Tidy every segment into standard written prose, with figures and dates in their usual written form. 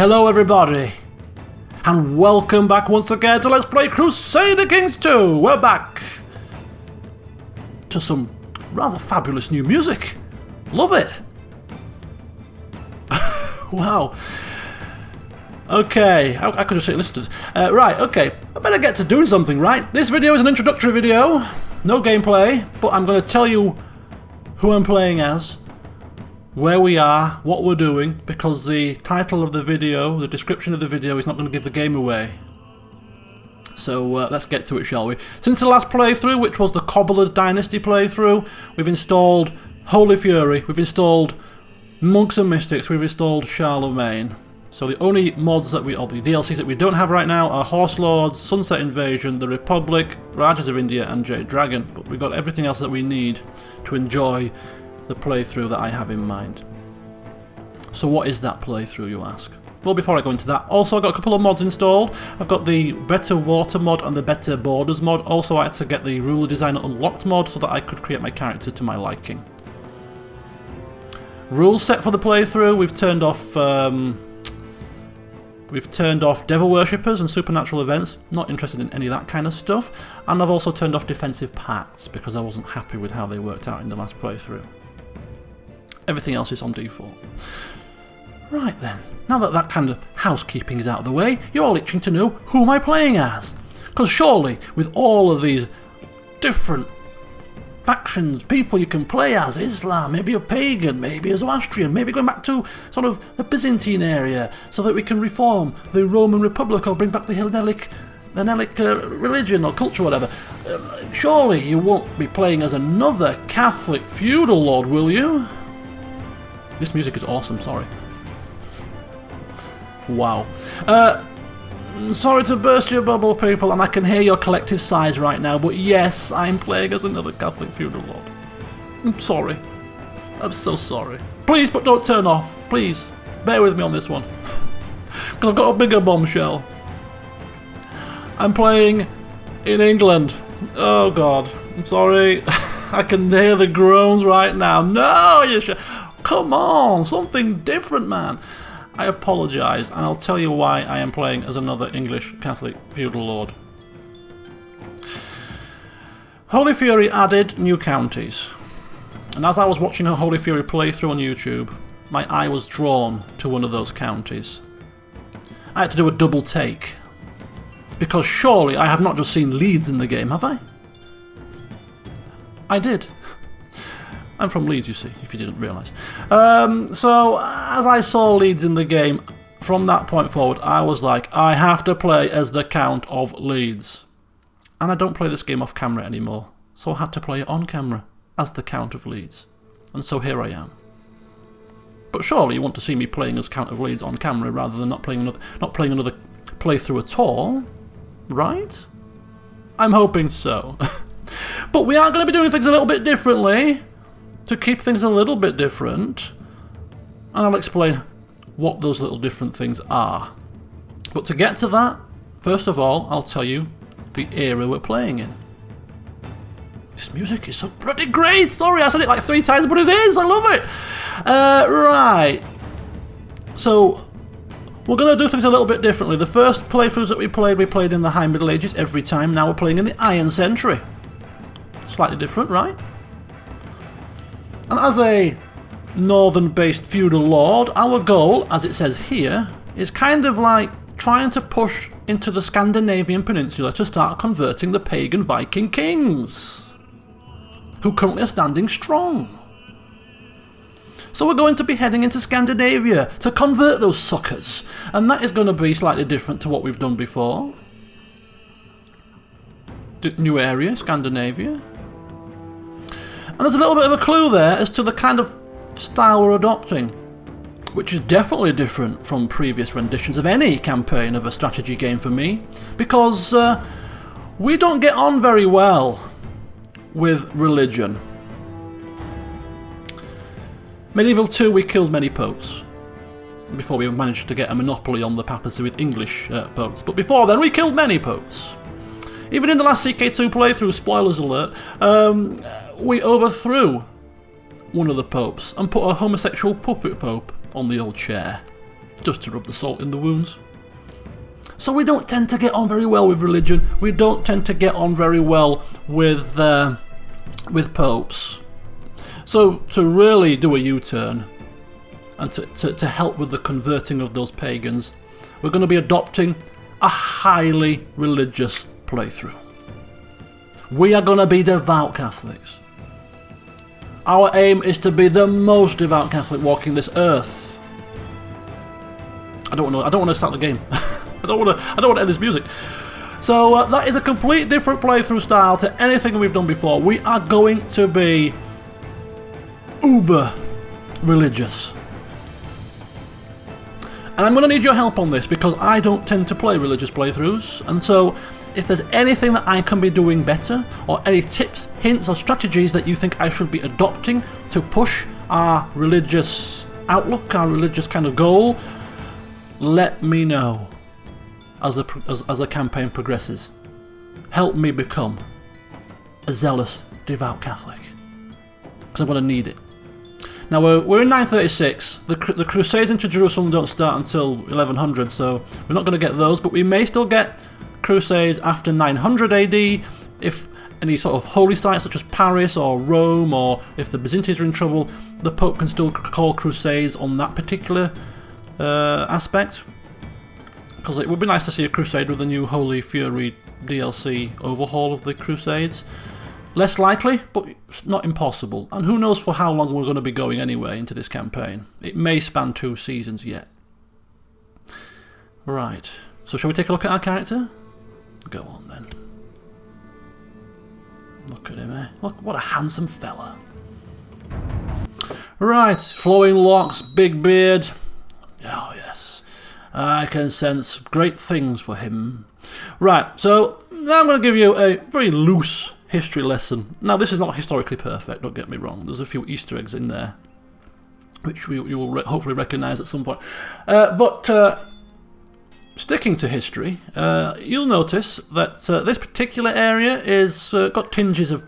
Hello everybody, and welcome back once again to Let's Play Crusader 2. We're back to some rather fabulous new music. Love it. Wow. Okay, I could just sit and listen to this. Right, okay, I better get to doing something, right? This video is an introductory video, no gameplay, but I'm going to tell you who I'm playing as, where we are, what we're doing, because the title of the video, the description of the video is not going to give the game away. So let's get to it, shall we? Since the last playthrough, which was the Cobbler Dynasty playthrough, we've installed Holy Fury, we've installed Monks and Mystics, we've installed Charlemagne. So the only mods that or the DLCs that we don't have right now are Horse Lords, Sunset Invasion, the Republic, Rajas of India and Jade Dragon. But we've got everything else that we need to enjoy the playthrough that I have in mind. So what is that playthrough, you ask? Well, before I go into that, also I've got a couple of mods installed. I've got the Better Water mod and the Better Borders mod. Also I had to get the Ruler Designer Unlocked mod so that I could create my character to my liking. Rules set for the playthrough, we've turned off Devil Worshippers and Supernatural Events, not interested in any of that kind of stuff, and I've also turned off Defensive Pacts because I wasn't happy with how they worked out in the last playthrough. Everything else is on default. Right then, now that that kind of housekeeping is out of the way, you're all itching to know who am I playing as? Because surely, with all of these different factions, people you can play as, Islam, maybe a pagan, maybe a Zoroastrian, maybe going back to sort of the Byzantine area, so that we can reform the Roman Republic or bring back the Hellenic religion or culture, whatever. Surely you won't be playing as another Catholic feudal lord, will you? This music is awesome, sorry. Wow. Sorry to burst your bubble, people, and I can hear your collective sighs right now, but yes, I'm playing as another Catholic feudal lord. I'm sorry. I'm so sorry. Please, but don't turn off. Please, bear with me on this one. Because I've got a bigger bombshell. I'm playing in England. Oh, God. I'm sorry. I can hear the groans right now. No, you should. Come on, something different, man. I apologise, and I'll tell you why I am playing as another English Catholic feudal lord. Holy Fury added new counties, and as I was watching a Holy Fury playthrough on YouTube, my eye was drawn to one of those counties. I had to do a double take, because surely I have not just seen Leeds in the game, have I? I did. I'm from Leeds, you see, if you didn't realise. So, as I saw Leeds in the game, from that point forward, I was like, I have to play as the Count of Leeds. And I don't play this game off camera anymore, so I had to play it on camera as the Count of Leeds. And so here I am. But surely you want to see me playing as Count of Leeds on camera rather than not playing another playthrough at all, right? I'm hoping so. But we are going to be doing things a little bit differently, to keep things a little bit different, and I'll explain what those little different things are. But to get to that, first of all, I'll tell you the era we're playing in. This music is so bloody great! Sorry, I said it like 3 times, but it is! I love it! Right. So, we're going to do things a little bit differently. The first playthroughs that we played in the High Middle Ages every time. Now we're playing in the Iron Century. Slightly different, right? And as a northern-based feudal lord, our goal, as it says here, is kind of like trying to push into the Scandinavian peninsula to start converting the pagan Viking kings, who currently are standing strong. So we're going to be heading into Scandinavia to convert those suckers, and that is going to be slightly different to what we've done before. New area, Scandinavia. And there's a little bit of a clue there as to the kind of style we're adopting, which is definitely different from previous renditions of any campaign of a strategy game for me, because we don't get on very well with religion. Medieval 2 we killed many popes, before we managed to get a monopoly on the papacy with English popes, but before then we killed many popes. Even in the last CK2 playthrough, spoilers alert, we overthrew one of the popes and put a homosexual puppet pope on the old chair. just to rub the salt in the wounds. So we don't tend to get on very well with religion. We don't tend to get on very well with popes. So to really do a U-turn and to help with the converting of those pagans, we're going to be adopting a highly religious playthrough. We are going to be devout Catholics. Our aim is to be the most devout Catholic walking this earth. I don't want to start the game. I don't want to end this music. So that is a complete different playthrough style to anything we've done before. We are going to be uber religious. And I'm going to need your help on this because I don't tend to play religious playthroughs, and so if there's anything that I can be doing better, or any tips, hints or strategies that you think I should be adopting to push our religious outlook, our religious kind of goal, let me know as the campaign progresses. Help me become a zealous, devout Catholic, because I'm going to need it. Now we're in 936, the Crusades into Jerusalem don't start until 1100, so we're not going to get those, but we may still get Crusades after 900 AD, if any sort of holy sites such as Paris or Rome, or if the Byzantines are in trouble, the Pope can still call Crusades on that particular aspect. Because it would be nice to see a Crusade with the new Holy Fury DLC overhaul of the Crusades. Less likely, but it's not impossible. And who knows for how long we're going to be going anyway into this campaign. It may span 2 seasons yet. Right, so shall we take a look at our character? Go on then. Look at him, eh? Look, what a handsome fella. Right, flowing locks, big beard. Oh yes, I can sense great things for him. Right, so now I'm going to give you a very loose history lesson. Now this is not historically perfect, don't get me wrong. There's a few Easter eggs in there, which you will hopefully recognise at some point. But sticking to history, you'll notice that this particular area is got tinges of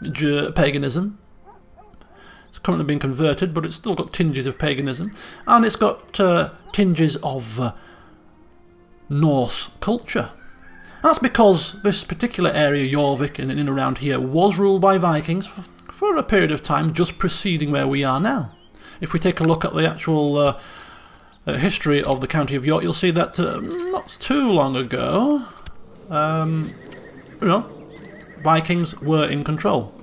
paganism. It's currently being converted, but it's still got tinges of paganism, and it's got tinges of Norse culture. That's because this particular area, Jorvik and in and around here, was ruled by Vikings for a period of time just preceding where we are now. If we take a look at the actual history of the county of York, you'll see that not too long ago, Vikings were in control.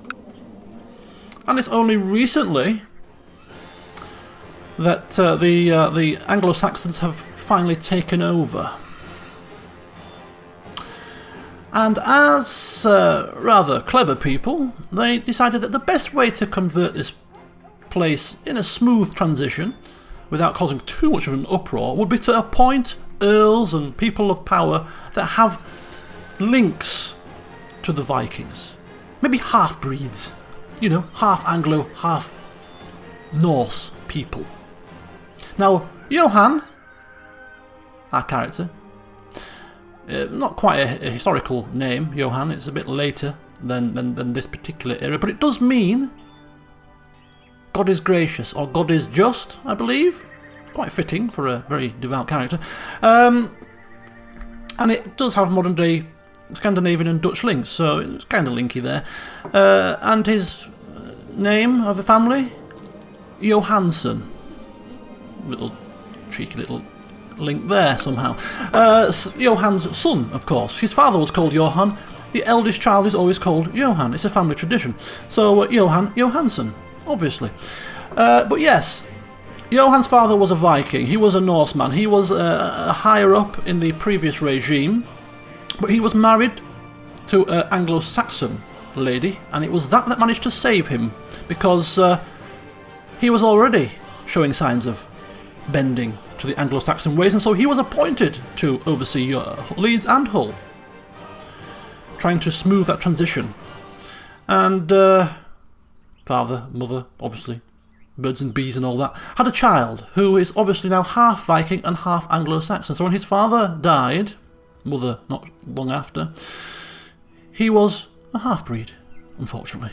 And it's only recently that the Anglo-Saxons have finally taken over. And as rather clever people, they decided that the best way to convert this place in a smooth transition, without causing too much of an uproar, would be to appoint earls and people of power that have links to the Vikings. Maybe half-breeds, half Anglo, half Norse people. Now, Johann, our character, not quite a historical name, Johann, it's a bit later than this particular era, but it does mean God is gracious, or God is just, I believe. Quite fitting for a very devout character. And it does have modern day Scandinavian and Dutch links, so it's kind of linky there. And his name of the family, Johansson. Cheeky little link there somehow. Johann's son, of course. His father was called Johann. The eldest child is always called Johann. It's a family tradition. So Johann Johansson, obviously. But yes, Johann's father was a Viking. He was a Norseman. He was higher up in the previous regime, but he was married to an Anglo-Saxon lady, and it was that managed to save him, because he was already showing signs of bending to the Anglo-Saxon ways, and so he was appointed to oversee Leeds and Hull, trying to smooth that transition. And father, mother, obviously, birds and bees and all that, had a child who is obviously now half Viking and half Anglo-Saxon. So when his father died, mother not long after, he was a half-breed, unfortunately.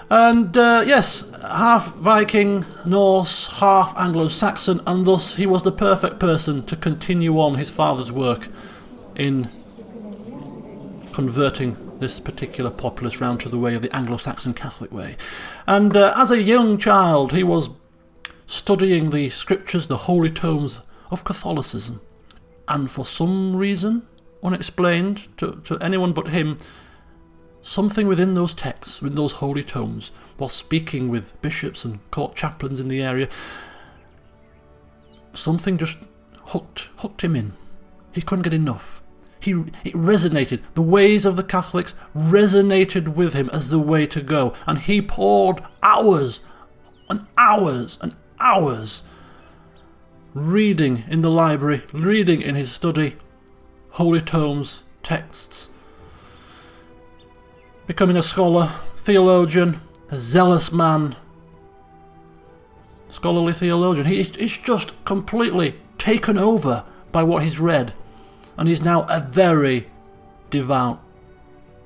And yes, half Viking, Norse, half Anglo-Saxon, and thus he was the perfect person to continue on his father's work in converting this particular populace round to the way of the Anglo-Saxon Catholic way. And as a young child, he was studying the scriptures, the holy tomes of Catholicism. And for some reason, unexplained to anyone but him, something within those texts, within those holy tomes, while speaking with bishops and court chaplains in the area, something just hooked him in. He couldn't get enough. It resonated. The ways of the Catholics resonated with him as the way to go. And he poured hours and hours and hours reading in the library, reading in his study, holy tomes, texts, becoming a scholar, theologian, a zealous man, scholarly theologian. He's just completely taken over by what he's read, and he's now a very devout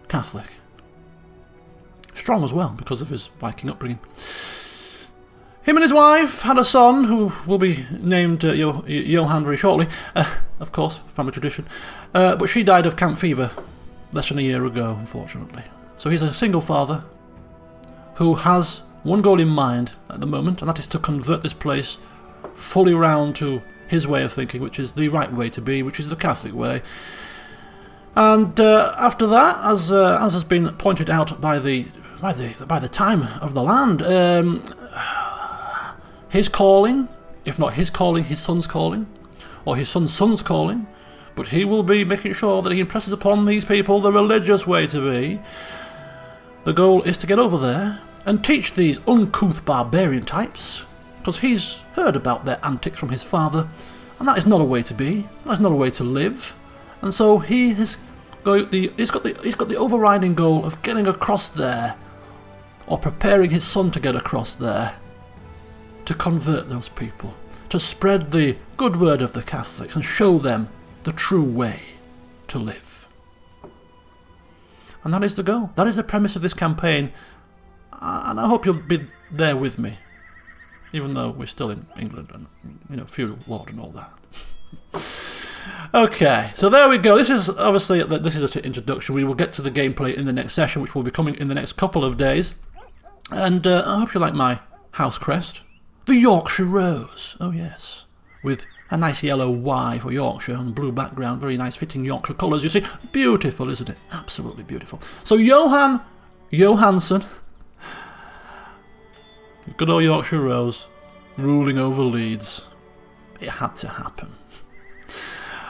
Catholic. Strong as well, because of his Viking upbringing. Him and his wife had a son who will be named Johann very shortly, of course, family tradition, but she died of camp fever less than a year ago, unfortunately. So he's a single father who has one goal in mind at the moment, and that is to convert this place fully round to his way of thinking, which is the right way to be, which is the Catholic way. And after that, as has been pointed out by the time of the land, his calling, if not his calling, his son's calling, or his son's calling, but he will be making sure that he impresses upon these people the religious way to be. The goal is to get over there and teach these uncouth barbarian types, because he's heard about their antics from his father, and that is not a way to be, that is not a way to live. And so he's got the overriding goal of getting across there, or preparing his son to get across there, to convert those people, to spread the good word of the Catholics and show them the true way to live. And that is the goal. That is the premise of this campaign, and I hope you'll be there with me, even though we're still in England and feudal lord and all that. Okay, so there we go. This is obviously an introduction. We will get to the gameplay in the next session, which will be coming in the next couple of days. And I hope you like my house crest, the Yorkshire Rose. Oh yes, with a nice yellow Y for Yorkshire on blue background. Very nice fitting Yorkshire colours, you see. Beautiful, isn't it? Absolutely beautiful. So Johan Johansson, good old Yorkshire Rose, ruling over Leeds. It had to happen.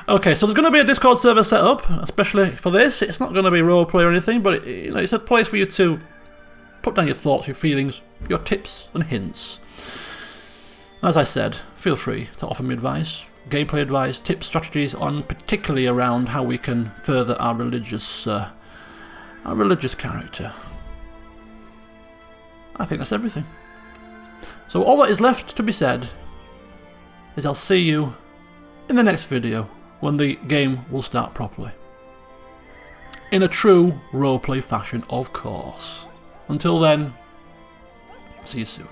Okay, so there's going to be a Discord server set up, especially for this. It's not going to be roleplay or anything, but it's a place for you to put down your thoughts, your feelings, your tips and hints. As I said, feel free to offer me advice, gameplay advice, tips, strategies, on particularly around how we can further our religious character. I think that's everything. So all that is left to be said is I'll see you in the next video when the game will start properly. In a true roleplay fashion, of course. Until then, see you soon.